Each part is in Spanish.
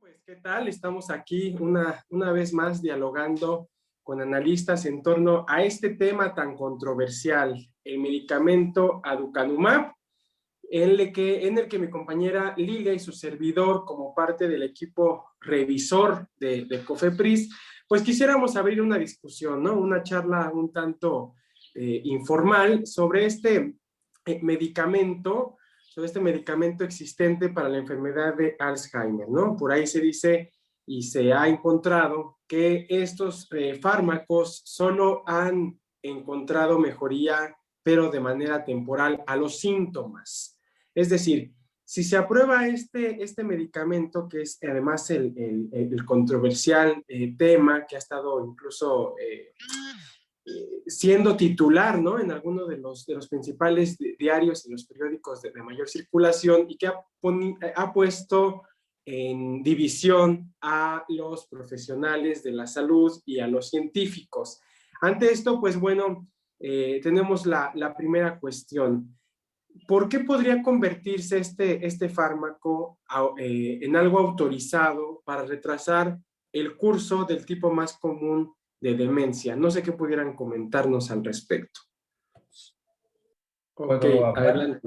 Pues, ¿qué tal? Estamos aquí una vez más dialogando con analistas en torno a este tema tan controversial, el medicamento aducanumab, en el que mi compañera Lilia y su servidor, como parte del equipo revisor de COFEPRIS, pues quisiéramos abrir una discusión, ¿no? Una charla un tanto informal sobre medicamento sobre este medicamento existente para la enfermedad de Alzheimer, ¿no? Por ahí se dice y se ha encontrado que estos fármacos solo han encontrado mejoría, pero de manera temporal, a los síntomas. Es decir, si se aprueba este medicamento, que es además el controversial tema que ha estado incluso siendo titular, ¿no? En alguno de los principales diarios y los periódicos de mayor circulación, y que ha puesto en división a los profesionales de la salud y a los científicos. Ante esto, pues bueno, tenemos la primera cuestión. ¿Por qué podría convertirse este fármaco en algo autorizado para retrasar el curso del tipo más común de demencia? No sé qué pudieran comentarnos al respecto. Ok, ¿Puedo hablar? adelante.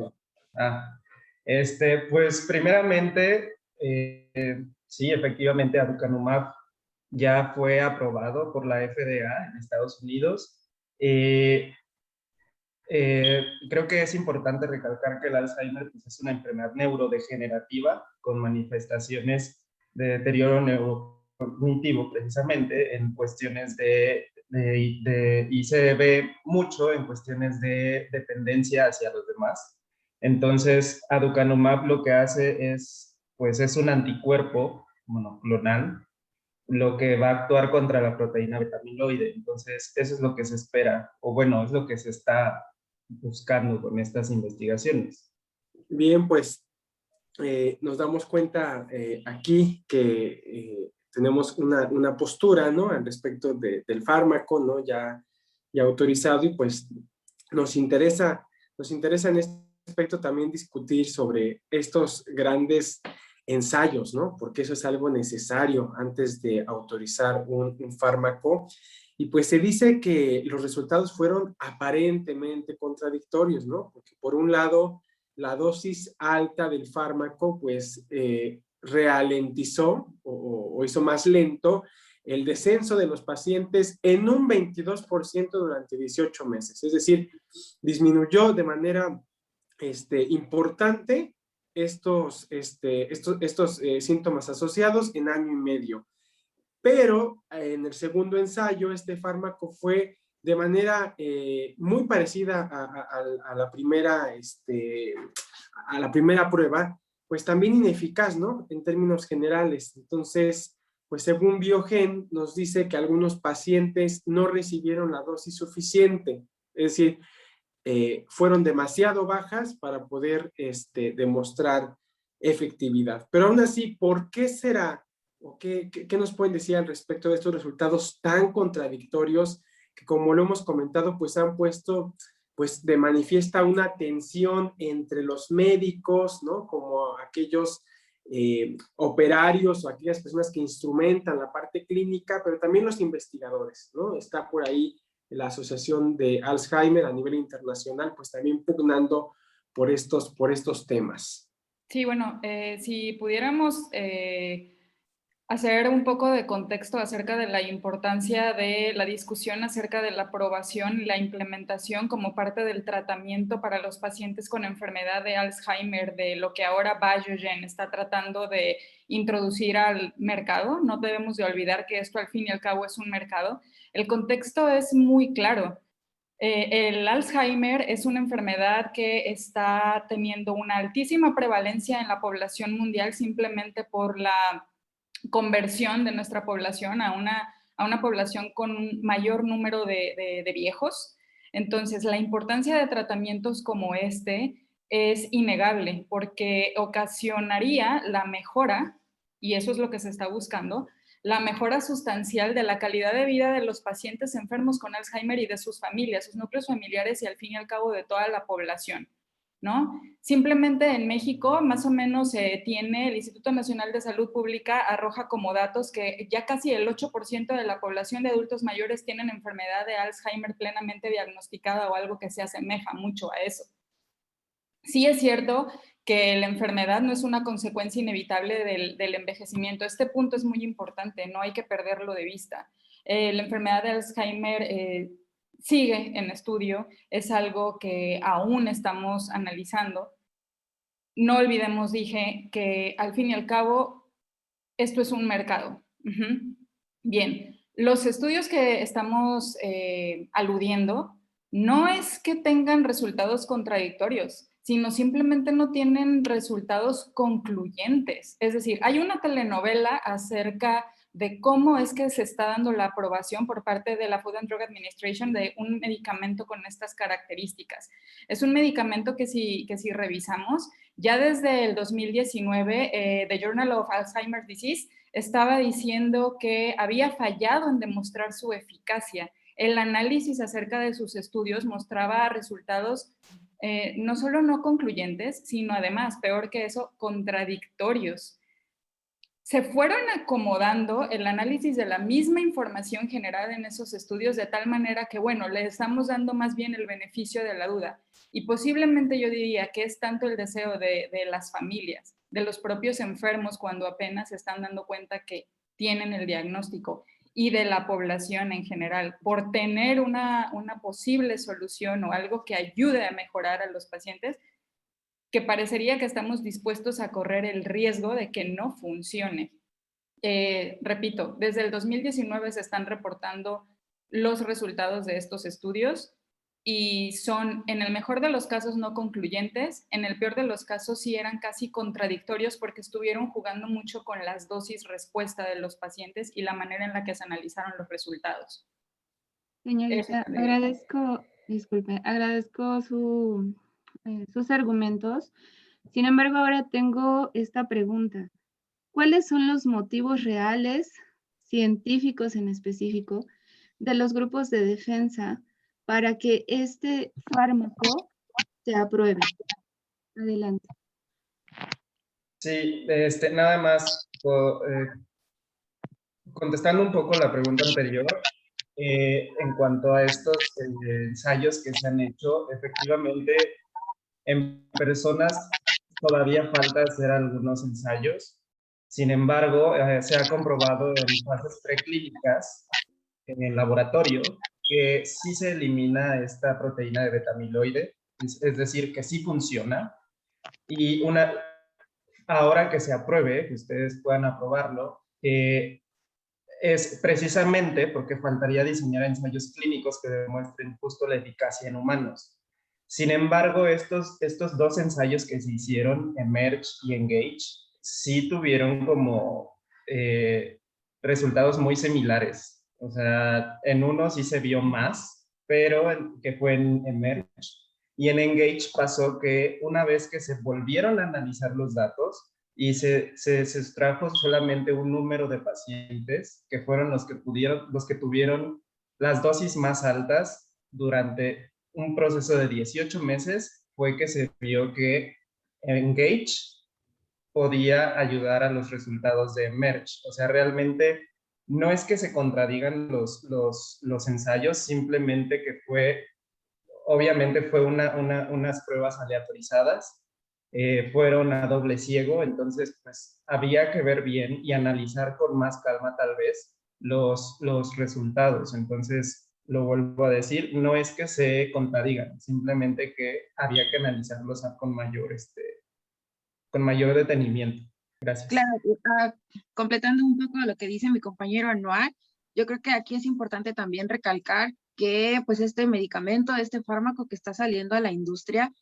Pues primeramente, sí, efectivamente, aducanumab ya fue aprobado por la FDA en Estados Unidos. Creo que es importante recalcar que el Alzheimer pues, es una enfermedad neurodegenerativa con manifestaciones de deterioro neurocognitivo, precisamente en cuestiones y se ve mucho en cuestiones de dependencia hacia los demás. Entonces, aducanumab lo que hace pues es un anticuerpo monoclonal, lo que va a actuar contra la proteína beta-amiloide. Entonces, eso es lo que se espera, o bueno, es lo que se está buscando con estas investigaciones. Bien, pues nos damos cuenta aquí que tenemos una postura, ¿no? Al respecto del fármaco, ¿no? Ya autorizado, y pues nos interesa en este aspecto también discutir sobre estos grandes ensayos, ¿no? Porque eso es algo necesario antes de autorizar un fármaco. Y pues se dice que los resultados fueron aparentemente contradictorios, ¿no? Porque por un lado, la dosis alta del fármaco pues ralentizó o hizo más lento el descenso de los pacientes en un 22% durante 18 meses. Es decir, disminuyó de manera importante estos síntomas asociados en año y medio. Pero en el segundo ensayo, este fármaco fue de manera muy parecida a la primera, a la primera prueba, pues también ineficaz, ¿no? En términos generales. Entonces, pues según Biogen, nos dice que algunos pacientes no recibieron la dosis suficiente, es decir, fueron demasiado bajas para poder demostrar efectividad. Pero aún así, ¿por qué será? ¿O qué nos pueden decir al respecto de estos resultados tan contradictorios que, como lo hemos comentado, pues han puesto pues de manifiesta una tensión entre los médicos, ¿no? Como aquellos operarios o aquellas personas que instrumentan la parte clínica, pero también los investigadores, ¿no? Está por ahí la Asociación de Alzheimer a nivel internacional, pues también pugnando por estos temas. Sí, bueno, si pudiéramos hacer un poco de contexto acerca de la importancia de la discusión acerca de la aprobación y la implementación como parte del tratamiento para los pacientes con enfermedad de Alzheimer, de lo que ahora Biogen está tratando de introducir al mercado. No debemos de olvidar que esto al fin y al cabo es un mercado. El contexto es muy claro. El Alzheimer es una enfermedad que está teniendo una altísima prevalencia en la población mundial simplemente por la conversión de nuestra población a una población con un mayor número de viejos. Entonces, la importancia de tratamientos como este es innegable porque ocasionaría la mejora, y eso es lo que se está buscando, la mejora sustancial de la calidad de vida de los pacientes enfermos con Alzheimer y de sus familias, sus núcleos familiares y al fin y al cabo de toda la población. ¿no? Simplemente en México, más o menos tiene el Instituto Nacional de Salud Pública, arroja como datos que ya casi el 8% de la población de adultos mayores tienen enfermedad de Alzheimer plenamente diagnosticada o algo que se asemeja mucho a eso. Sí es cierto que la enfermedad no es una consecuencia inevitable del envejecimiento. Este punto es muy importante, no hay que perderlo de vista. La enfermedad de Alzheimer sigue en estudio, es algo que aún estamos analizando. No olvidemos, dije, que al fin y al cabo esto es un mercado. Bien, los estudios que estamos aludiendo no es que tengan resultados contradictorios, sino simplemente no tienen resultados concluyentes. Es decir, hay una telenovela acerca de cómo es que se está dando la aprobación por parte de la Food and Drug Administration de un medicamento con estas características. Es un medicamento que si revisamos, ya desde el 2019, The Journal of Alzheimer's Disease estaba diciendo que había fallado en demostrar su eficacia. El análisis acerca de sus estudios mostraba resultados no solo no concluyentes, sino además, peor que eso, contradictorios. Se fueron acomodando el análisis de la misma información generada en esos estudios de tal manera que, bueno, le estamos dando más bien el beneficio de la duda. Y posiblemente yo diría que es tanto el deseo de las familias, de los propios enfermos cuando apenas se están dando cuenta que tienen el diagnóstico y de la población en general, por tener una posible solución o algo que ayude a mejorar a los pacientes, que parecería que estamos dispuestos a correr el riesgo de que no funcione. Repito, desde el 2019 se están reportando los resultados de estos estudios y son, en el mejor de los casos, no concluyentes, en el peor de los casos sí eran casi contradictorios porque estuvieron jugando mucho con las dosis respuesta de los pacientes y la manera en la que se analizaron los resultados. Señorita, agradezco sus argumentos. Sin embargo, ahora tengo esta pregunta. ¿Cuáles son los motivos reales, científicos en específico, de los grupos de defensa para que este fármaco se apruebe? Adelante. Sí, nada más contestando un poco la pregunta anterior, en cuanto a estos ensayos que se han hecho, efectivamente, en personas todavía falta hacer algunos ensayos. Sin embargo, se ha comprobado en fases preclínicas en el laboratorio que sí se elimina esta proteína de beta-amiloide, es decir, que sí funciona. Y ahora que se apruebe, que ustedes puedan aprobarlo, es precisamente porque faltaría diseñar ensayos clínicos que demuestren justo la eficacia en humanos. Sin embargo, estos dos ensayos que se hicieron, Emerge y Engage, sí tuvieron como resultados muy similares. O sea, en uno sí se vio más, pero que fue en Emerge. Y en Engage pasó que una vez que se volvieron a analizar los datos, y se extrajo solamente un número de pacientes que fueron los que tuvieron las dosis más altas durante un proceso de 18 meses, fue que se vio que Engage podía ayudar a los resultados de Emerge. O sea, realmente no es que se contradigan los ensayos, simplemente que obviamente fue unas pruebas aleatorizadas, fueron a doble ciego, entonces pues había que ver bien y analizar con más calma tal vez los resultados. Entonces, lo vuelvo a decir, no es que se contradigan, simplemente que había que analizarlos con mayor detenimiento. Gracias. Claro, completando un poco lo que dice mi compañero Anuar, yo creo que aquí es importante también recalcar que pues este medicamento, este fármaco que está saliendo a la industria,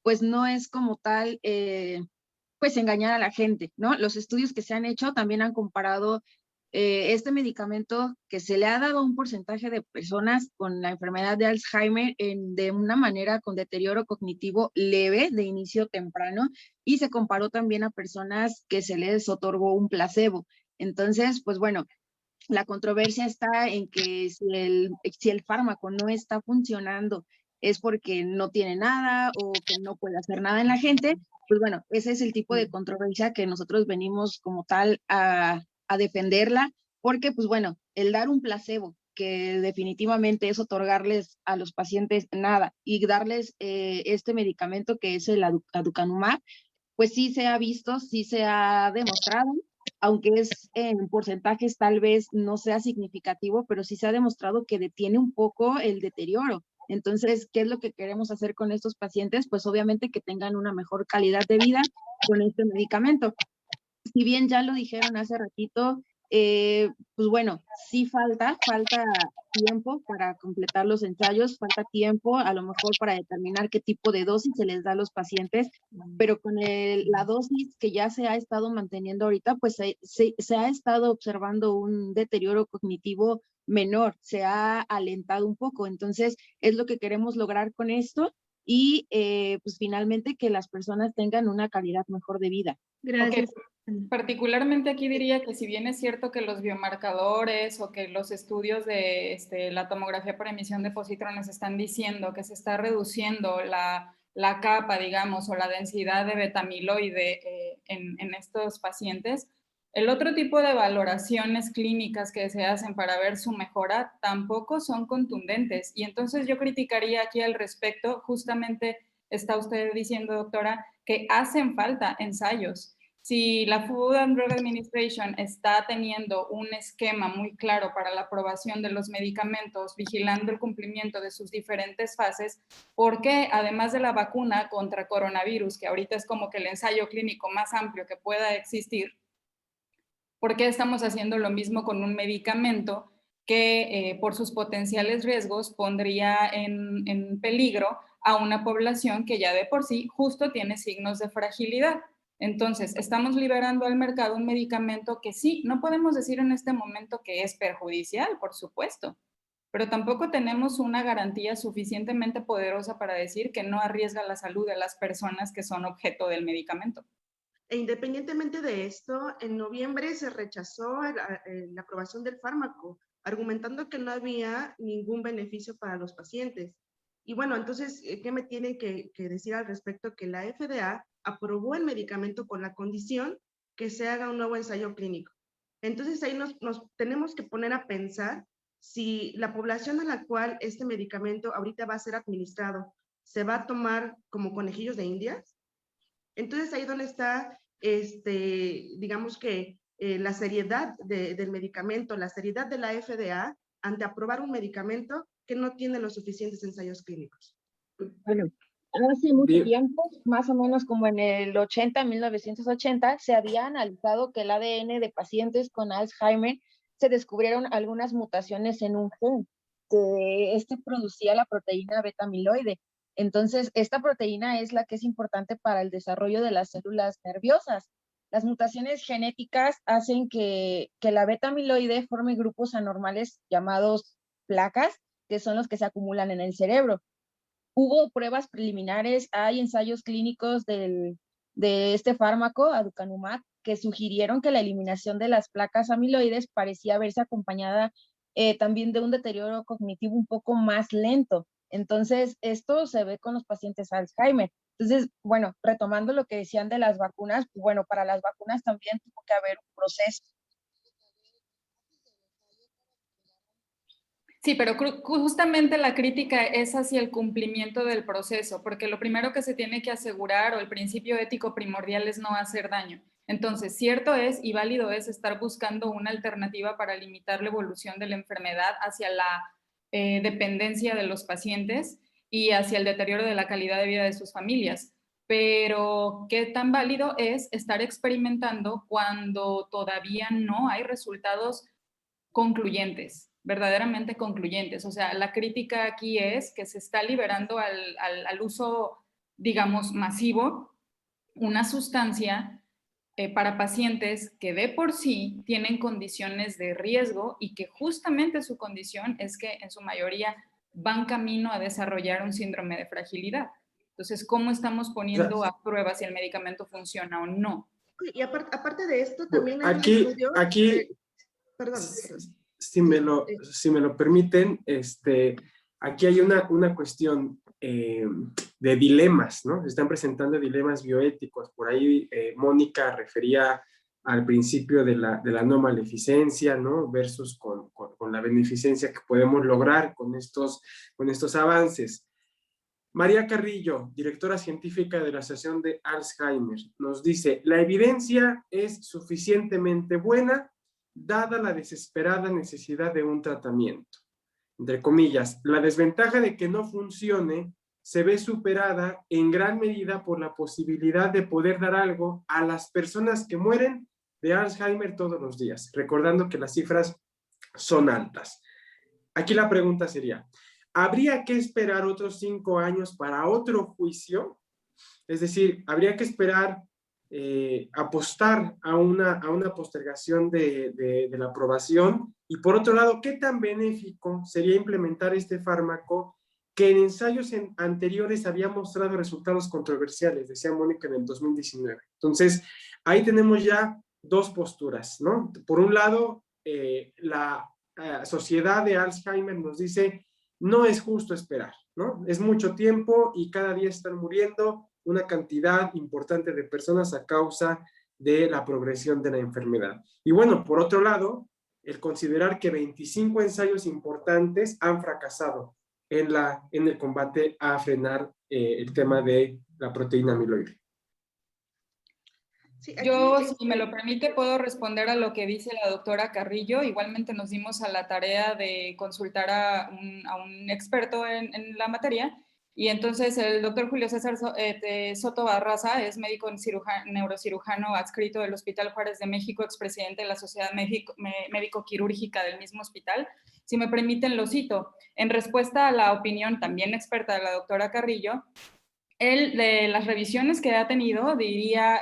pues no es como tal, pues engañar a la gente, ¿no? Los estudios que se han hecho también han comparado este medicamento que se le ha dado a un porcentaje de personas con la enfermedad de Alzheimer de una manera con deterioro cognitivo leve de inicio temprano, y se comparó también a personas que se les otorgó un placebo. Entonces, pues bueno, la controversia está en que si el fármaco no está funcionando es porque no tiene nada o que no puede hacer nada en la gente. Pues bueno, ese es el tipo de controversia que nosotros venimos como tal a defenderla, porque pues bueno, el dar un placebo, que definitivamente es otorgarles a los pacientes nada y darles este medicamento que es el aducanumab, pues sí se ha visto, sí se ha demostrado, aunque es en porcentajes tal vez no sea significativo, pero sí se ha demostrado que detiene un poco el deterioro. Entonces, ¿qué es lo que queremos hacer con estos pacientes? Pues obviamente que tengan una mejor calidad de vida con este medicamento. Si bien ya lo dijeron hace ratito, pues bueno, sí falta tiempo para completar los ensayos, falta tiempo a lo mejor para determinar qué tipo de dosis se les da a los pacientes, pero con la dosis que ya se ha estado manteniendo ahorita, pues se ha estado observando un deterioro cognitivo menor, se ha alentado un poco. Entonces, es lo que queremos lograr con esto y pues finalmente que las personas tengan una calidad mejor de vida. Gracias. Particularmente aquí diría que si bien es cierto que los biomarcadores o que los estudios de la tomografía por emisión de positrones están diciendo que se está reduciendo la capa, digamos, o la densidad de beta-amiloide en estos pacientes, el otro tipo de valoraciones clínicas que se hacen para ver su mejora tampoco son contundentes. Y entonces yo criticaría aquí al respecto, justamente está usted diciendo, doctora, que hacen falta ensayos. Si la Food and Drug Administration está teniendo un esquema muy claro para la aprobación de los medicamentos, vigilando el cumplimiento de sus diferentes fases, ¿por qué, además de la vacuna contra coronavirus, que ahorita es como que el ensayo clínico más amplio que pueda existir, por qué estamos haciendo lo mismo con un medicamento que por sus potenciales riesgos pondría en peligro a una población que ya de por sí justo tiene signos de fragilidad? Entonces, estamos liberando al mercado un medicamento que sí, no podemos decir en este momento que es perjudicial, por supuesto, pero tampoco tenemos una garantía suficientemente poderosa para decir que no arriesga la salud de las personas que son objeto del medicamento. E independientemente de esto, en noviembre se rechazó la aprobación del fármaco, argumentando que no había ningún beneficio para los pacientes. Y bueno, entonces, ¿qué me tienen que decir al respecto? Que la FDA aprobó el medicamento con la condición que se haga un nuevo ensayo clínico. Entonces ahí nos tenemos que poner a pensar si la población a la cual este medicamento ahorita va a ser administrado se va a tomar como conejillos de indias. Entonces ahí donde está, digamos que la seriedad del medicamento, la seriedad de la FDA ante aprobar un medicamento que no tiene los suficientes ensayos clínicos. Bueno, hace mucho tiempo, más o menos como en el 1980, se había analizado que el ADN de pacientes con Alzheimer se descubrieron algunas mutaciones en un gen, que producía la proteína beta-amiloide. Entonces, esta proteína es la que es importante para el desarrollo de las células nerviosas. Las mutaciones genéticas hacen que la beta-amiloide forme grupos anormales llamados placas, que son los que se acumulan en el cerebro. Hubo pruebas preliminares, hay ensayos clínicos de este fármaco, aducanumab, que sugirieron que la eliminación de las placas amiloides parecía verse acompañada también de un deterioro cognitivo un poco más lento. Entonces, esto se ve con los pacientes Alzheimer. Entonces, bueno, retomando lo que decían de las vacunas, pues bueno, para las vacunas también tuvo que haber un proceso. Sí, pero justamente la crítica es hacia el cumplimiento del proceso, porque lo primero que se tiene que asegurar o el principio ético primordial es no hacer daño. Entonces, cierto es y válido es estar buscando una alternativa para limitar la evolución de la enfermedad hacia la dependencia de los pacientes y hacia el deterioro de la calidad de vida de sus familias. Pero, ¿qué tan válido es estar experimentando cuando todavía no hay resultados concluyentes, verdaderamente concluyentes? O sea, la crítica aquí es que se está liberando al uso, digamos, masivo, una sustancia para pacientes que de por sí tienen condiciones de riesgo y que justamente su condición es que en su mayoría van camino a desarrollar un síndrome de fragilidad. Entonces, ¿cómo estamos poniendo a prueba si el medicamento funciona o no? Y aparte de esto, también hay aquí, un estudio... aquí perdón. Si me lo permiten, aquí hay una cuestión. de dilemas, ¿no? Se están presentando dilemas bioéticos. Por ahí Mónica refería al principio de la no maleficencia, ¿no? Versus con la beneficencia que podemos lograr con estos avances. María Carrillo, directora científica de la Asociación de Alzheimer, nos dice: la evidencia es suficientemente buena dada la desesperada necesidad de un tratamiento. Entre comillas, la desventaja de que no funcione se ve superada en gran medida por la posibilidad de poder dar algo a las personas que mueren de Alzheimer todos los días, recordando que las cifras son altas. Aquí la pregunta sería: ¿habría que esperar otros 5 años para otro juicio? Es decir, ¿habría que esperar, apostar a una postergación de la aprobación? Y por otro lado, ¿qué tan benéfico sería implementar este fármaco que en ensayos anteriores había mostrado resultados controversiales, decía Mónica, en el 2019? Entonces, ahí tenemos ya dos posturas, ¿no? Por un lado, la Sociedad de Alzheimer nos dice: no es justo esperar, ¿no? Es mucho tiempo y cada día están muriendo una cantidad importante de personas a causa de la progresión de la enfermedad. Y bueno, por otro lado, el considerar que 25 ensayos importantes han fracasado en el combate a frenar el tema de la proteína amiloide. Sí, Yo, si me lo permite, puedo responder a lo que dice la doctora Carrillo. Igualmente nos dimos a la tarea de consultar a un experto en la materia, y entonces el doctor Julio César Soto Barraza es médico neurocirujano adscrito del Hospital Juárez de México, expresidente de la Sociedad Médico-Quirúrgica del mismo hospital. Si me permiten, lo cito. En respuesta a la opinión también experta de la doctora Carrillo, él, de las revisiones que ha tenido, diría,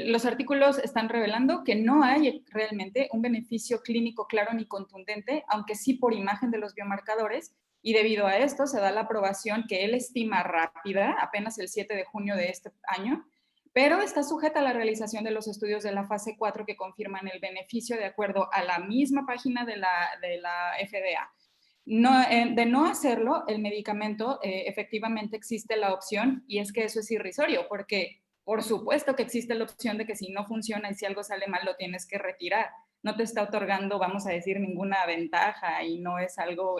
los artículos están revelando que no hay realmente un beneficio clínico claro ni contundente, aunque sí por imagen de los biomarcadores, y debido a esto se da la aprobación que él estima rápida, apenas el 7 de junio de este año, pero está sujeta a la realización de los estudios de la fase 4 que confirman el beneficio de acuerdo a la misma página de la FDA. No, de no hacerlo, el medicamento, efectivamente existe la opción, y es que eso es irrisorio, porque por supuesto que existe la opción de que si no funciona y si algo sale mal lo tienes que retirar. No te está otorgando, vamos a decir, ninguna ventaja, y no es algo,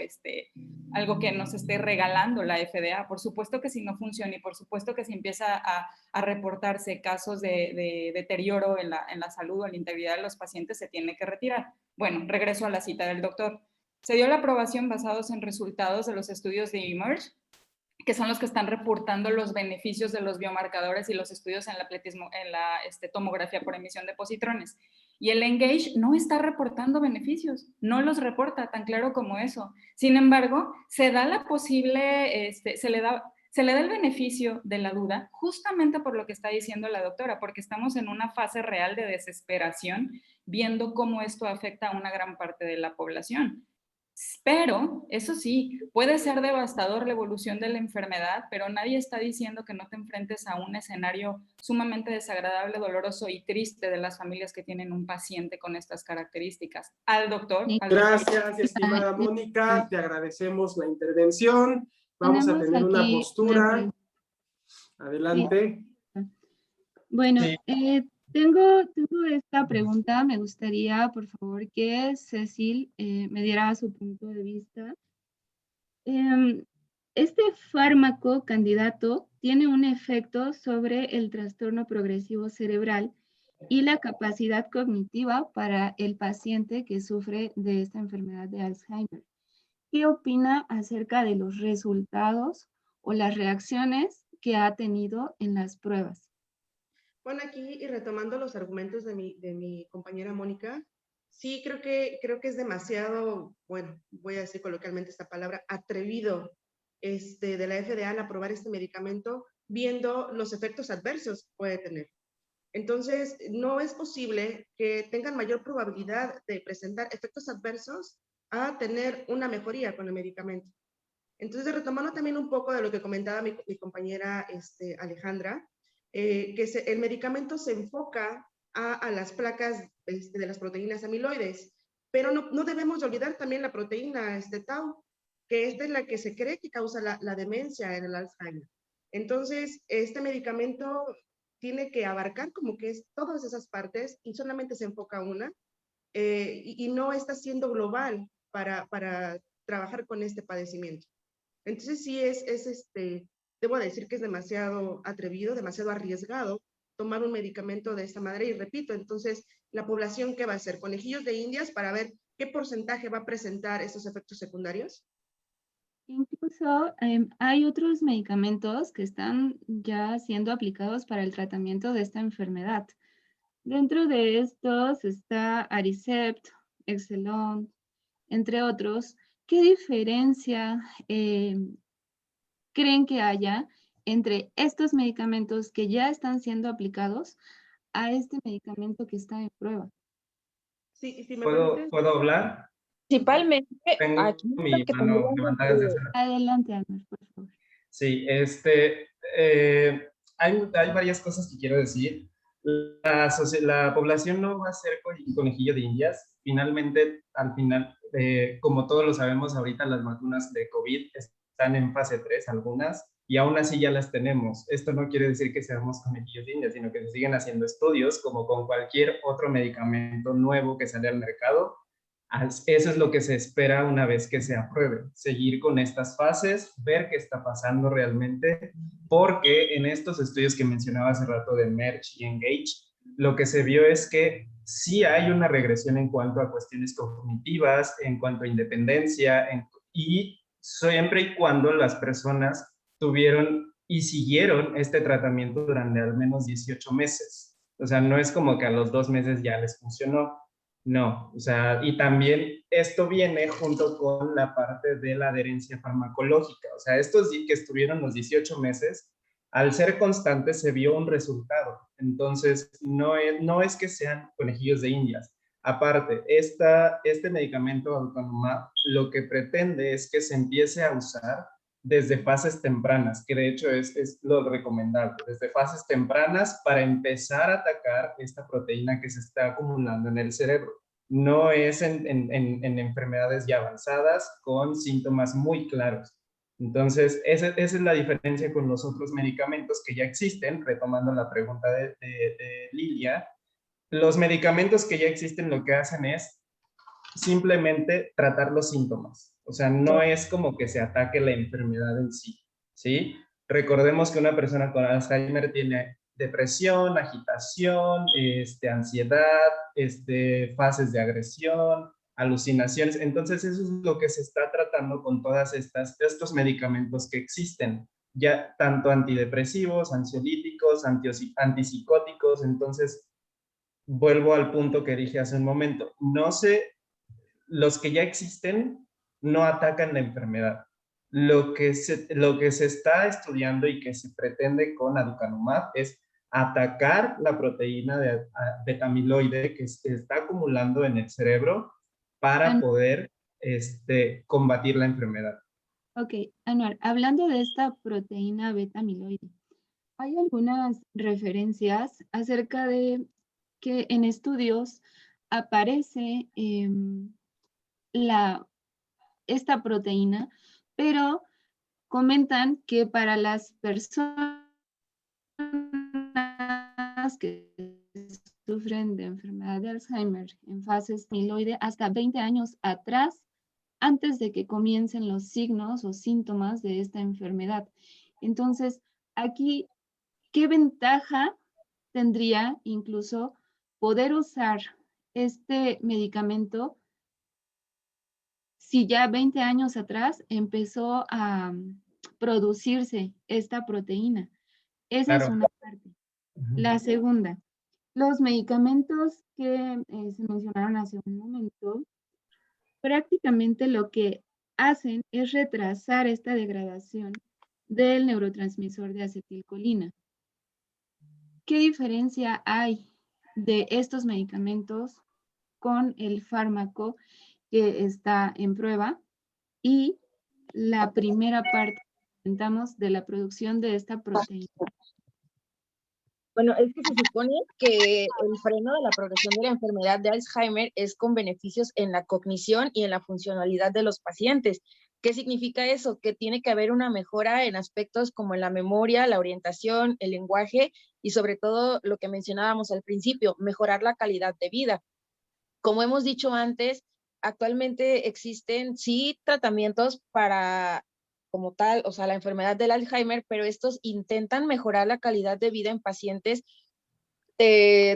algo que nos esté regalando la FDA. Por supuesto que si no funciona, y por supuesto que si empieza a reportarse casos de deterioro en la salud o en la integridad de los pacientes, se tiene que retirar. Bueno, regreso a la cita del doctor. Se dio la aprobación basados en resultados de los estudios de eMERGE, que son los que están reportando los beneficios de los biomarcadores y los estudios en la tomografía por emisión de positrones. Y el ENGAGE no está reportando beneficios, no los reporta, tan claro como eso. Sin embargo, se da la posible, se le da el beneficio de la duda, justamente por lo que está diciendo la doctora, porque estamos en una fase real de desesperación, viendo cómo esto afecta a una gran parte de la población. Pero, eso sí, puede ser devastador la evolución de la enfermedad, pero nadie está diciendo que no te enfrentes a un escenario sumamente desagradable, doloroso y triste de las familias que tienen un paciente con estas características. Al doctor. Gracias, estimada Mónica, te agradecemos la intervención. Vamos a tener una postura. Adelante. Sí. Bueno, tengo esta pregunta. Me gustaría, por favor, que Cecil me diera su punto de vista. Este fármaco candidato tiene un efecto sobre el trastorno progresivo cerebral y la capacidad cognitiva para el paciente que sufre de esta enfermedad de Alzheimer. ¿Qué opina acerca de los resultados o las reacciones que ha tenido en las pruebas? Bueno, aquí, y retomando los argumentos de mi compañera Mónica, sí creo que es demasiado, bueno, voy a decir coloquialmente esta palabra, atrevido de la FDA al aprobar este medicamento, viendo los efectos adversos que puede tener. Entonces, no es posible que tengan mayor probabilidad de presentar efectos adversos a tener una mejoría con el medicamento. Entonces, retomando también un poco de lo que comentaba mi compañera Alejandra, que el medicamento se enfoca a las placas de las proteínas amiloides, pero no debemos olvidar también la proteína Tau. que esta es la que se cree que causa la demencia en el Alzheimer. Entonces, este medicamento tiene que abarcar como que es todas esas partes y solamente se enfoca una, y no está siendo global para trabajar con este padecimiento. Entonces sí debo decir que es demasiado atrevido, demasiado arriesgado tomar un medicamento de esta manera, y repito, entonces la población, ¿qué va a hacer? ¿Conejillos de indias para ver qué porcentaje va a presentar estos efectos secundarios? Incluso hay otros medicamentos que están ya siendo aplicados para el tratamiento de esta enfermedad. Dentro de estos está Aricept, Exelon, entre otros. ¿Qué diferencia creen que haya entre estos medicamentos que ya están siendo aplicados a este medicamento que está en prueba? Sí, si me ¿Puedo hablar? Principalmente, Tengo aquí mi lo que mano tendríamos levantada desde hace. Adelante, Ana, por favor. Sí, hay varias cosas que quiero decir. La población no va a ser conejillo de indias. Finalmente, al final, como todos lo sabemos, ahorita las vacunas de COVID están en fase 3, algunas, y aún así ya las tenemos. Esto no quiere decir que seamos conejillos de indias, sino que se siguen haciendo estudios, como con cualquier otro medicamento nuevo que sale al mercado. Eso es lo que se espera una vez que se apruebe, seguir con estas fases, ver qué está pasando realmente, porque en estos estudios que mencionaba hace rato de Merck y Engage, lo que se vio es que sí hay una regresión en cuanto a cuestiones cognitivas, en cuanto a independencia, y siempre y cuando las personas tuvieron y siguieron este tratamiento durante al menos 18 meses. O sea, no es como que a los 2 meses ya les funcionó. No, o sea, y también esto viene junto con la parte de la adherencia farmacológica. O sea, estos que estuvieron los 18 meses, al ser constantes se vio un resultado. Entonces, no es que sean conejillos de indias. Aparte, este medicamento Aducanumab lo que pretende es que se empiece a usar desde fases tempranas, que de hecho es lo recomendable, desde fases tempranas para empezar a atacar esta proteína que se está acumulando en el cerebro. No es en enfermedades ya avanzadas con síntomas muy claros. Entonces, esa es la diferencia con los otros medicamentos que ya existen, retomando la pregunta de Lilia. Los medicamentos que ya existen lo que hacen es simplemente tratar los síntomas. O sea, no es como que se ataque la enfermedad en sí, ¿sí? Recordemos que una persona con Alzheimer tiene depresión, agitación, ansiedad, fases de agresión, alucinaciones. Entonces, eso es lo que se está tratando con todas estos medicamentos que existen, ya tanto antidepresivos, ansiolíticos, antipsicóticos. Entonces, vuelvo al punto que dije hace un momento. Los que ya existen no atacan la enfermedad. Lo que se está estudiando y que se pretende con Aducanumab es atacar la proteína de beta-amiloide que se está acumulando en el cerebro para poder combatir la enfermedad. Ok, Anuar, hablando de esta proteína beta-amiloide, hay algunas referencias acerca de que en estudios aparece esta proteína, pero comentan que para las personas que sufren de enfermedad de Alzheimer en fases amiloide hasta 20 años atrás, antes de que comiencen los signos o síntomas de esta enfermedad. Entonces, aquí, ¿qué ventaja tendría incluso poder usar este medicamento si ya 20 años atrás empezó a producirse esta proteína? Esa es una parte. La segunda, los medicamentos que se mencionaron hace un momento, prácticamente lo que hacen es retrasar esta degradación del neurotransmisor de acetilcolina. ¿Qué diferencia hay de estos medicamentos con el fármaco que está en prueba? Y la primera parte que comentamos de la producción de esta proteína. Bueno, es que se supone que el freno de la progresión de la enfermedad de Alzheimer es con beneficios en la cognición y en la funcionalidad de los pacientes. ¿Qué significa eso? Que tiene que haber una mejora en aspectos como en la memoria, la orientación, el lenguaje y sobre todo lo que mencionábamos al principio, mejorar la calidad de vida. Como hemos dicho antes, actualmente existen sí tratamientos para como tal, o sea, la enfermedad del Alzheimer, pero estos intentan mejorar la calidad de vida en pacientes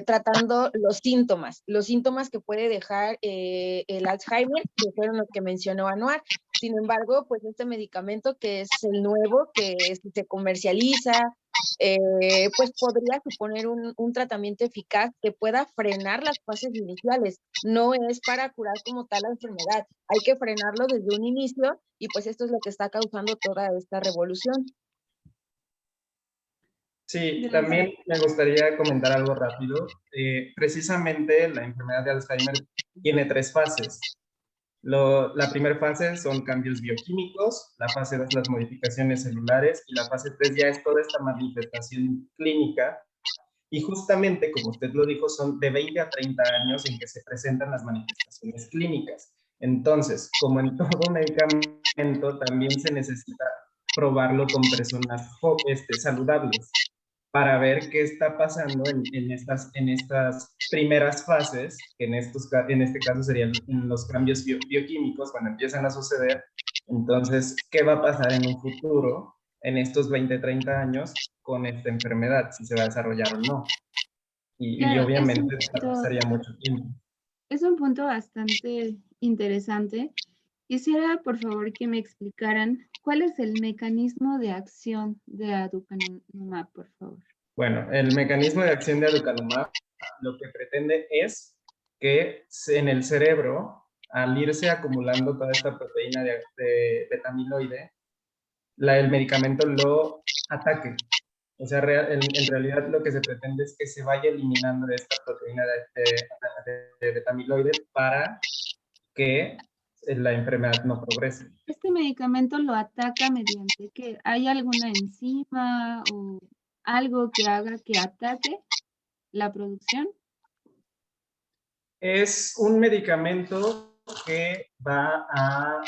tratando los síntomas que puede dejar el Alzheimer, que fueron los que mencionó Anuar. Sin embargo, pues este medicamento que es el nuevo, que se comercializa, pues podría suponer un tratamiento eficaz que pueda frenar las fases iniciales. No es para curar como tal la enfermedad, hay que frenarlo desde un inicio y pues esto es lo que está causando toda esta revolución. Sí, también me gustaría comentar algo rápido. Precisamente la enfermedad de Alzheimer tiene 3 fases. La primera fase son cambios bioquímicos, la fase 2 las modificaciones celulares y la fase 3 ya es toda esta manifestación clínica. Y justamente, como usted lo dijo, son de 20 a 30 años en que se presentan las manifestaciones clínicas. Entonces, como en todo medicamento, también se necesita probarlo con personas saludables para ver qué está pasando en estas primeras fases, que en este caso serían los cambios bioquímicos cuando empiezan a suceder. Entonces, ¿qué va a pasar en un futuro, en estos 20, 30 años, con esta enfermedad, si se va a desarrollar o no? Y Claro, obviamente pasaría mucho tiempo. es un punto bastante interesante. Quisiera, por favor, que me explicaran cuál es el mecanismo de acción de aducanumab, por favor. Bueno, el mecanismo de acción de aducanumab lo que pretende es que en el cerebro, al irse acumulando toda esta proteína de betamiloide, el medicamento lo ataque. O sea, en realidad lo que se pretende es que se vaya eliminando esta proteína de betamiloide para que la enfermedad no progrese. ¿Este medicamento lo ataca mediante qué? ¿Hay alguna enzima o algo que haga que ataque la producción? Es un medicamento que va a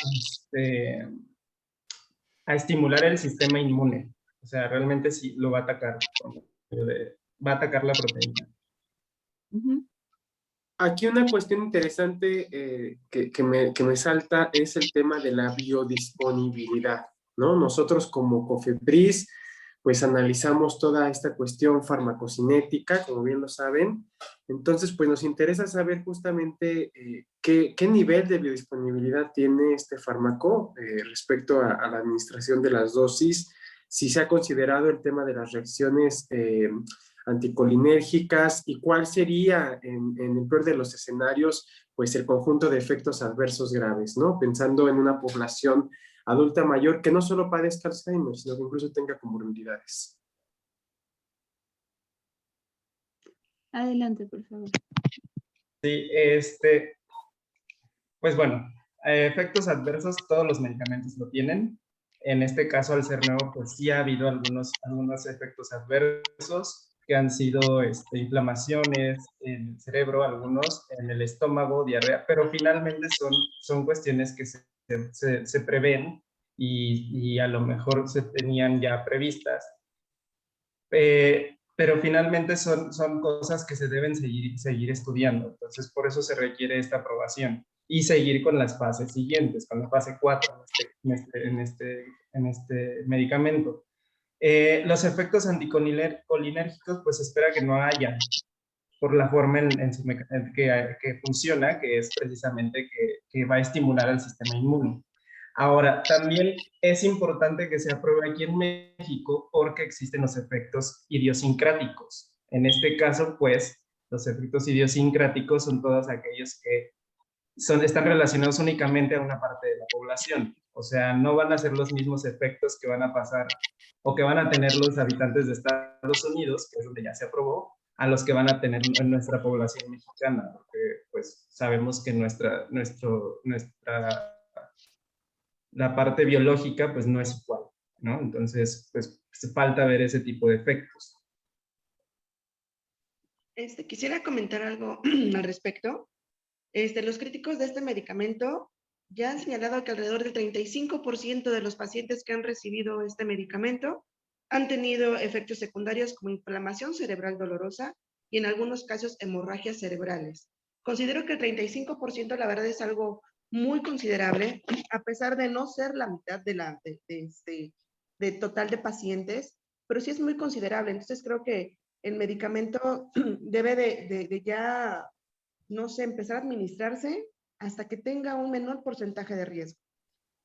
estimular el sistema inmune. O sea, realmente sí lo va a atacar. Va a atacar la proteína. Aquí una cuestión interesante que me salta es el tema de la biodisponibilidad, ¿no? Nosotros como COFEPRIS, pues analizamos toda esta cuestión farmacocinética, como bien lo saben. Entonces, pues nos interesa saber justamente qué nivel de biodisponibilidad tiene este fármaco respecto a la administración de las dosis, si se ha considerado el tema de las reacciones anticolinérgicas y cuál sería, en el peor de los escenarios, pues el conjunto de efectos adversos graves, ¿no? Pensando en una población adulta mayor que no solo padezca Alzheimer, sino que incluso tenga comorbilidades. Adelante, por favor. Sí, pues bueno, efectos adversos todos los medicamentos lo tienen. En este caso, al ser nuevo, pues sí ha habido algunos efectos adversos que han sido inflamaciones en el cerebro, algunos en el estómago, diarrea, pero finalmente son cuestiones que se prevén y a lo mejor se tenían ya previstas. Pero finalmente son cosas que se deben seguir estudiando. Entonces, por eso se requiere esta aprobación y seguir con las fases siguientes, con la fase 4 en este medicamento. Los efectos anticolinérgicos, pues espera que no haya, por la forma que funciona, que es precisamente que va a estimular al sistema inmune. Ahora, también es importante que se apruebe aquí en México porque existen los efectos idiosincráticos. En este caso, pues, los efectos idiosincráticos son todos aquellos que están relacionados únicamente a una parte de la población. O sea, no van a ser los mismos efectos que van a pasar o que van a tener los habitantes de Estados Unidos, que es donde ya se aprobó, a los que van a tener en nuestra población mexicana, porque pues sabemos que la parte biológica pues no es igual, ¿no? Entonces, pues falta ver ese tipo de efectos. Quisiera comentar algo al respecto. Los críticos de este medicamento ya han señalado que alrededor del 35% de los pacientes que han recibido este medicamento han tenido efectos secundarios como inflamación cerebral dolorosa y en algunos casos hemorragias cerebrales. Considero que el 35% la verdad es algo muy considerable, a pesar de no ser la mitad de total de pacientes, pero sí es muy considerable. Entonces creo que el medicamento debe de ya, no sé, empezar a administrarse hasta que tenga un menor porcentaje de riesgo.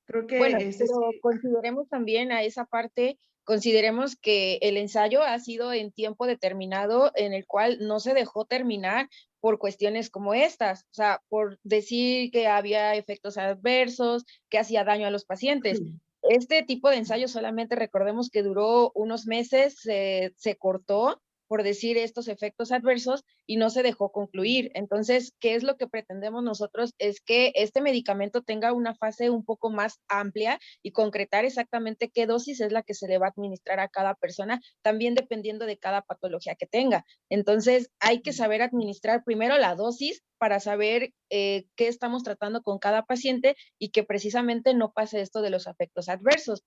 Creo que Bueno, pero consideremos también a esa parte, consideremos que el ensayo ha sido en tiempo determinado en el cual no se dejó terminar por cuestiones como estas, o sea, por decir que había efectos adversos, que hacía daño a los pacientes. Este tipo de ensayo solamente recordemos que duró unos meses, se cortó por decir estos efectos adversos y no se dejó concluir. Entonces, ¿qué es lo que pretendemos nosotros? Es que este medicamento tenga una fase un poco más amplia y concretar exactamente qué dosis es la que se le va a administrar a cada persona, también dependiendo de cada patología que tenga. Entonces, hay que saber administrar primero la dosis para saber qué estamos tratando con cada paciente y que precisamente no pase esto de los efectos adversos.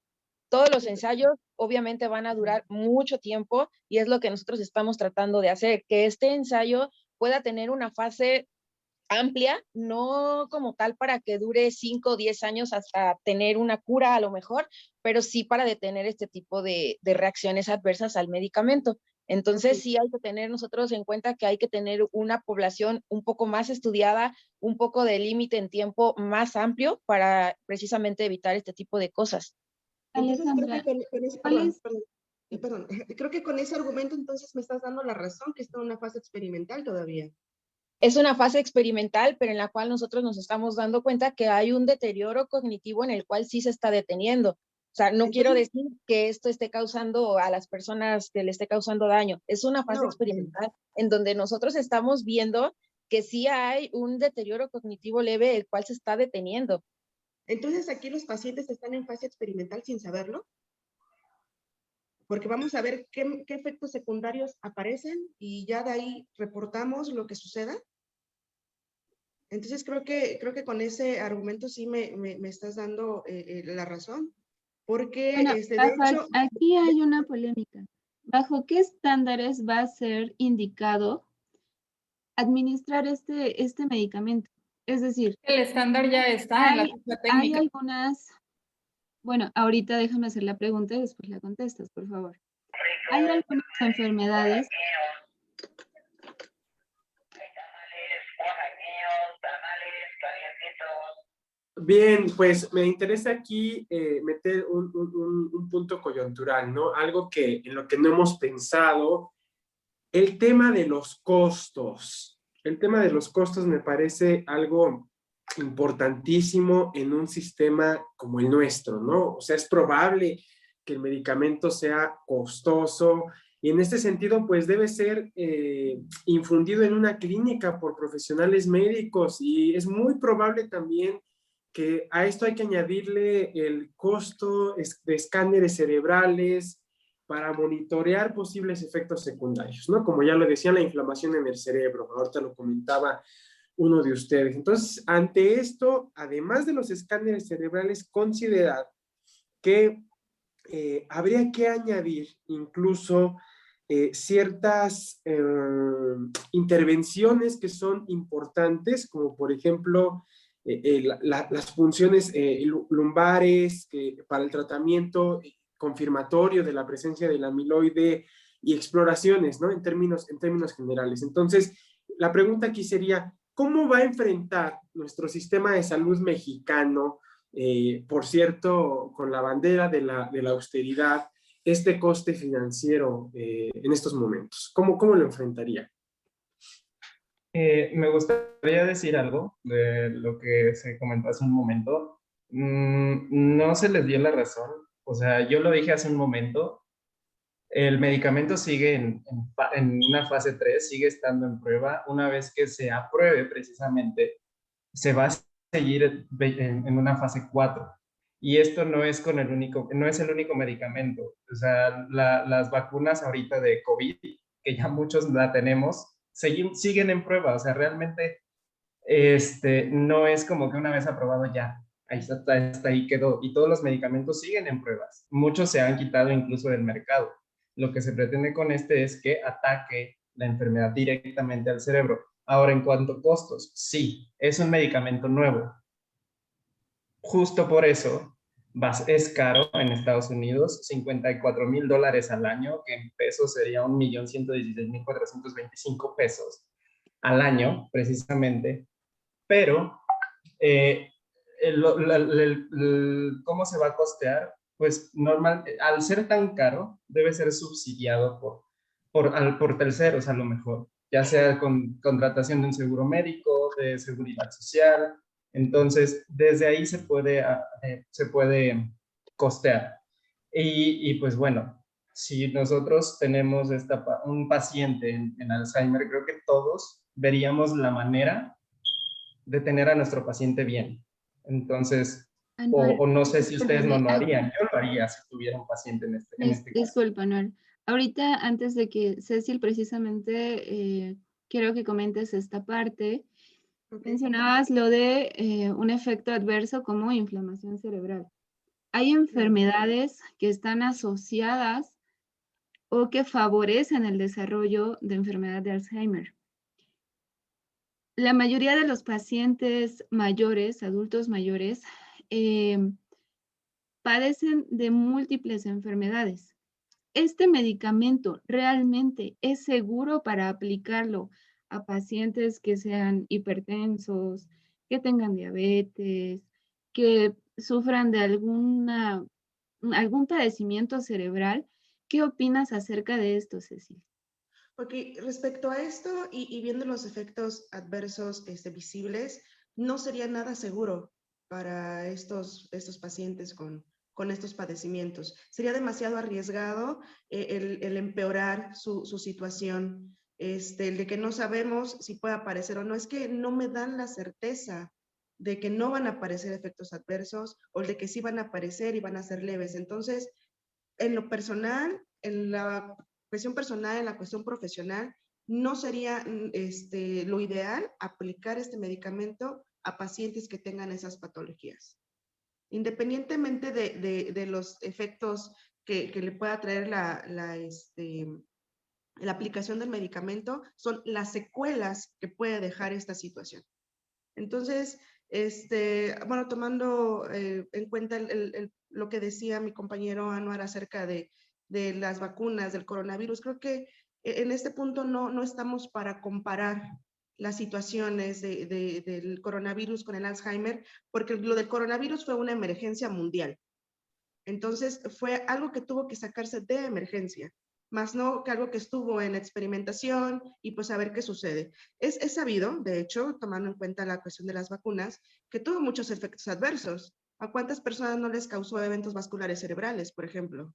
Todos los ensayos obviamente van a durar mucho tiempo y es lo que nosotros estamos tratando de hacer, que este ensayo pueda tener una fase amplia, no como tal para que dure 5 o 10 años hasta tener una cura a lo mejor, pero sí para detener este tipo de reacciones adversas al medicamento. Entonces sí hay que tener nosotros en cuenta que hay que tener una población un poco más estudiada, un poco de límite en tiempo más amplio para precisamente evitar este tipo de cosas. Entonces Alejandra, creo que con ese, ¿cuál es? perdón, creo que con ese argumento entonces me estás dando la razón que está en una fase experimental todavía. Es una fase experimental, pero en la cual nosotros nos estamos dando cuenta que hay un deterioro cognitivo en el cual sí se está deteniendo. O sea, no quiero decir que esto esté causando a las personas, que le esté causando daño. Es una fase experimental en donde nosotros estamos viendo que sí hay un deterioro cognitivo leve, el cual se está deteniendo. Entonces aquí los pacientes están en fase experimental sin saberlo, porque vamos a ver qué efectos secundarios aparecen y ya de ahí reportamos lo que suceda. Entonces creo que con ese argumento sí me estás dando la razón, porque Bueno, de hecho... aquí hay una polémica. ¿Bajo qué estándares va a ser indicado administrar este medicamento? Es decir, El estándar ya está en la ficha hay técnica. algunas, bueno, ahorita déjame hacer la pregunta y después la contestas, por favor. Hay algunas enfermedades Bien, pues me interesa aquí meter un punto coyuntural, ¿no? Algo en lo que no hemos pensado, el tema de los costos. El tema de los costos me parece algo importantísimo en un sistema como el nuestro, ¿no? O sea, es probable que el medicamento sea costoso y en este sentido, pues debe ser infundido en una clínica por profesionales médicos y es muy probable también que a esto hay que añadirle el costo de escáneres cerebrales para monitorear posibles efectos secundarios, ¿no? Como ya lo decía, la inflamación en el cerebro, ahorita lo comentaba uno de ustedes. Entonces, ante esto, además de los escáneres cerebrales, considerar que habría que añadir incluso ciertas intervenciones que son importantes, como por ejemplo las funciones lumbares para el tratamiento confirmatorio de la presencia del amiloide y exploraciones, ¿no? En términos generales. Entonces, la pregunta aquí sería, ¿cómo va a enfrentar nuestro sistema de salud mexicano, por cierto, con la bandera de la austeridad, este coste financiero en estos momentos? ¿Cómo lo enfrentaría? Me gustaría decir algo de lo que se comentó hace un momento. No se les dio la razón. O sea, yo lo dije hace un momento. El medicamento sigue en una fase 3, sigue estando en prueba. Una vez que se apruebe precisamente, se va a seguir en una fase 4. Y esto no es no es el único medicamento. O sea, las vacunas ahorita de COVID, que ya muchos la tenemos, siguen en prueba. O sea, realmente no es como que una vez aprobado ya. hasta ahí quedó. Y todos los medicamentos siguen en pruebas. Muchos se han quitado incluso del mercado. Lo que se pretende con este es que ataque la enfermedad directamente al cerebro. Ahora, en cuanto a costos, sí, es un medicamento nuevo. Justo por eso es caro en Estados Unidos, $54,000 al año, que en pesos sería 1,116,425 pesos al año, precisamente. Pero, ¿cómo se va a costear? Pues normal, al ser tan caro, debe ser subsidiado por terceros a lo mejor, ya sea con contratación de un seguro médico, de seguridad social. Entonces, desde ahí se puede costear. Y pues bueno, si nosotros tenemos un paciente en Alzheimer, creo que todos veríamos la manera de tener a nuestro paciente bien. Entonces, Anual, o no sé si ustedes no lo discúlpame, harían. Yo lo haría si tuviera un paciente en este caso. disculpa, Anual. Ahorita, antes de que Cecil precisamente, quiero que comentes esta parte. Mencionabas lo de un efecto adverso como inflamación cerebral. Hay enfermedades que están asociadas o que favorecen el desarrollo de enfermedad de Alzheimer. La mayoría de los pacientes mayores, adultos mayores, padecen de múltiples enfermedades. ¿Este medicamento realmente es seguro para aplicarlo a pacientes que sean hipertensos, que tengan diabetes, que sufran de algún padecimiento cerebral? ¿Qué opinas acerca de esto, Cecil? Ok, respecto a esto y viendo los efectos adversos visibles, no sería nada seguro para estos pacientes con estos padecimientos. Sería demasiado arriesgado el empeorar su situación, el de que no sabemos si puede aparecer o no. Es que no me dan la certeza de que no van a aparecer efectos adversos o de que sí van a aparecer y van a ser leves. Entonces, en lo personal, en la cuestión personal, en la cuestión profesional, no sería lo ideal aplicar este medicamento a pacientes que tengan esas patologías. Independientemente de los efectos que le pueda traer la aplicación del medicamento, son las secuelas que puede dejar esta situación. Entonces, bueno, tomando en cuenta lo que decía mi compañero Anuar acerca de las vacunas del coronavirus, creo que en este punto no estamos para comparar las situaciones del coronavirus con el Alzheimer, porque lo del coronavirus fue una emergencia mundial. Entonces, fue algo que tuvo que sacarse de emergencia, más no que algo que estuvo en experimentación y pues a ver qué sucede. Es sabido, de hecho, tomando en cuenta la cuestión de las vacunas, que tuvo muchos efectos adversos. ¿A cuántas personas no les causó eventos vasculares cerebrales, por ejemplo?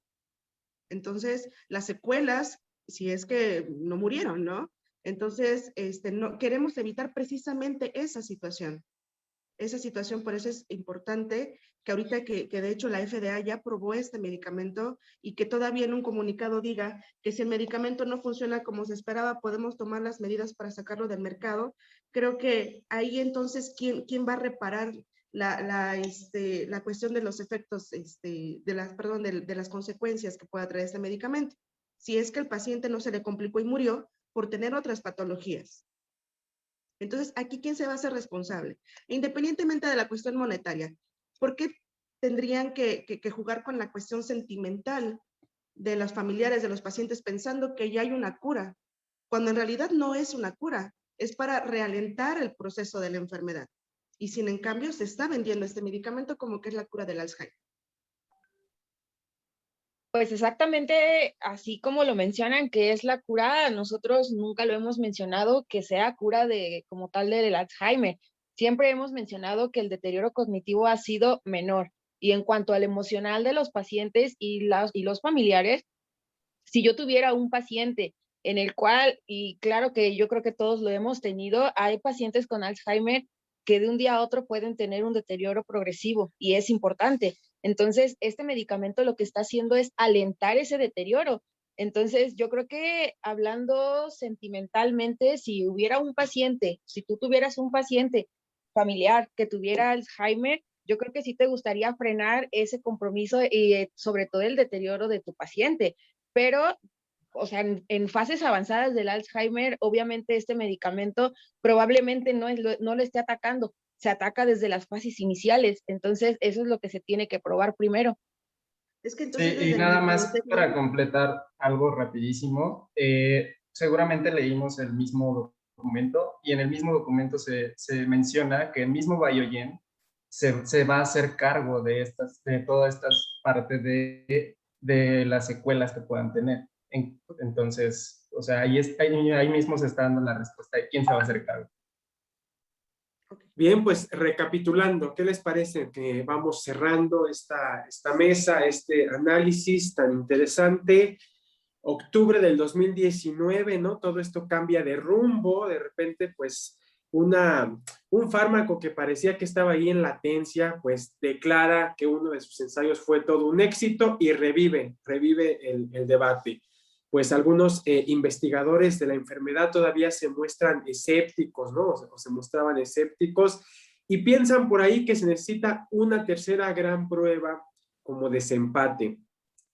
Entonces, las secuelas, si es que no murieron, ¿no? Entonces, no, queremos evitar precisamente esa situación. Por eso es importante que ahorita que de hecho la FDA ya aprobó este medicamento y que todavía en un comunicado diga que si el medicamento no funciona como se esperaba, podemos tomar las medidas para sacarlo del mercado. Creo que ahí entonces, ¿quién va a reparar la cuestión de los efectos, de las consecuencias que pueda traer este medicamento? Si es que el paciente no se le complicó y murió por tener otras patologías. Entonces, aquí, ¿quién se va a hacer responsable? Independientemente de la cuestión monetaria, ¿por qué tendrían que jugar con la cuestión sentimental de los familiares de los pacientes pensando que ya hay una cura, cuando en realidad no es una cura, es para realentar el proceso de la enfermedad? Y sin en cambio se está vendiendo este medicamento como que es la cura del Alzheimer. Pues exactamente así como lo mencionan, que es la cura, nosotros nunca lo hemos mencionado que sea cura como tal del Alzheimer. Siempre hemos mencionado que el deterioro cognitivo ha sido menor. Y en cuanto al emocional de los pacientes y los familiares, si yo tuviera un paciente en el cual, y claro que yo creo que todos lo hemos tenido, hay pacientes con Alzheimer que de un día a otro pueden tener un deterioro progresivo y es importante. Entonces, este medicamento lo que está haciendo es alentar ese deterioro. Entonces, yo creo que hablando sentimentalmente, si hubiera un paciente, si tú tuvieras un paciente familiar que tuviera Alzheimer, yo creo que sí te gustaría frenar ese compromiso y sobre todo el deterioro de tu paciente. Pero, o sea, en fases avanzadas del Alzheimer, obviamente este medicamento probablemente no lo esté atacando, se ataca desde las fases iniciales. Entonces, eso es lo que se tiene que probar primero. Es que Sí, entonces y desde el nada más microencephalograma, para completar algo rapidísimo, seguramente leímos el mismo documento y en el mismo documento se menciona que el mismo Biogen se va a hacer cargo de todas estas partes de las secuelas que puedan tener. Entonces, o sea, ahí mismo se está dando la respuesta de quién se va a hacer cargo. Bien, pues recapitulando, ¿qué les parece que vamos cerrando esta mesa, este análisis tan interesante? Octubre del 2019, ¿no? Todo esto cambia de rumbo, de repente, pues, un fármaco que parecía que estaba ahí en latencia, pues declara que uno de sus ensayos fue todo un éxito y revive el debate. Pues algunos investigadores de la enfermedad todavía se muestran escépticos, ¿no? O se mostraban escépticos y piensan por ahí que se necesita una tercera gran prueba como desempate.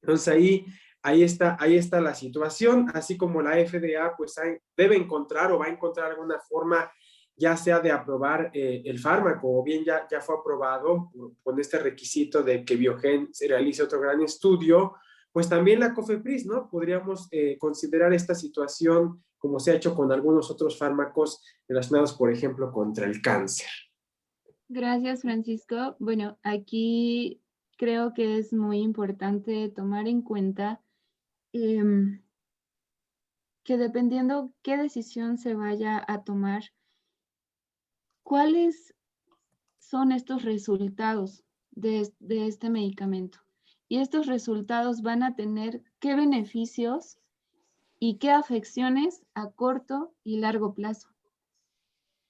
Entonces ahí está la situación, así como la FDA pues debe encontrar o va a encontrar alguna forma ya sea de aprobar el fármaco o bien ya fue aprobado con este requisito de que Biogen se realice otro gran estudio, pues también la COFEPRIS, ¿no? Podríamos considerar esta situación como se ha hecho con algunos otros fármacos relacionados, por ejemplo, contra el cáncer. Gracias, Francisco. Bueno, aquí creo que es muy importante tomar en cuenta que dependiendo qué decisión se vaya a tomar, ¿cuáles son estos resultados de este medicamento? Y estos resultados van a tener qué beneficios y qué afecciones a corto y largo plazo.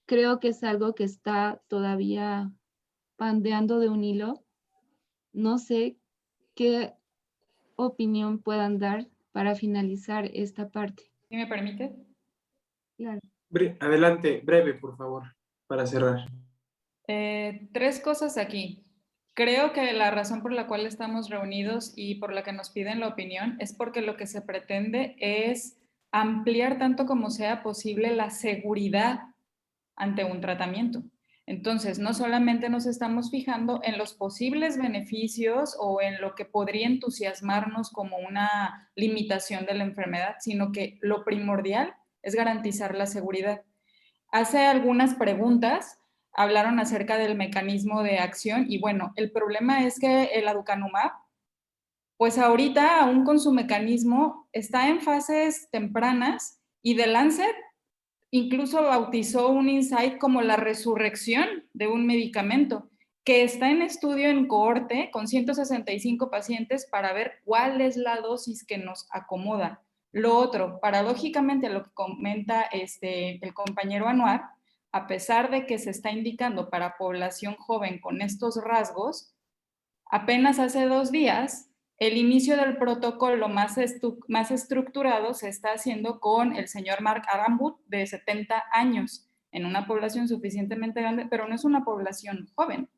Creo que es algo que está todavía pandeando de un hilo. No sé qué opinión puedan dar para finalizar esta parte. ¿Sí me permite? Claro. Adelante, breve, por favor, para cerrar. 3 cosas aquí. Creo que la razón por la cual estamos reunidos y por la que nos piden la opinión es porque lo que se pretende es ampliar tanto como sea posible la seguridad ante un tratamiento. Entonces, no solamente nos estamos fijando en los posibles beneficios o en lo que podría entusiasmarnos como una limitación de la enfermedad, sino que lo primordial es garantizar la seguridad. Hace algunas preguntas hablaron acerca del mecanismo de acción y bueno, el problema es que el aducanumab, pues ahorita aún con su mecanismo está en fases tempranas y The Lancet incluso bautizó un insight como la resurrección de un medicamento que está en estudio en cohorte con 165 pacientes para ver cuál es la dosis que nos acomoda. Lo otro, paradójicamente, lo que comenta el compañero Anuar, a pesar de que se está indicando para población joven con estos rasgos, apenas hace 2 días, el inicio del protocolo más estructurado se está haciendo con el señor Mark Arambut, de 70 años, en una población suficientemente grande, pero no es una población joven.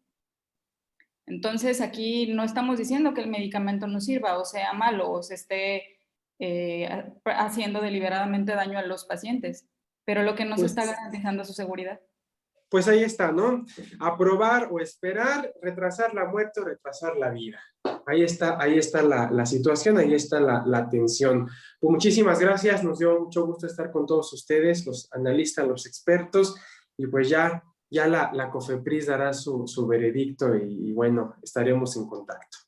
Entonces, aquí no estamos diciendo que el medicamento no sirva o sea malo o se esté haciendo deliberadamente daño a los pacientes, pero lo que no se está garantizando es su seguridad. Pues ahí está, ¿no? Aprobar o esperar, retrasar la muerte o retrasar la vida. Ahí está la situación, ahí está la tensión. Pues muchísimas gracias, nos dio mucho gusto estar con todos ustedes, los analistas, los expertos, y pues ya la COFEPRIS dará su veredicto y bueno, estaremos en contacto.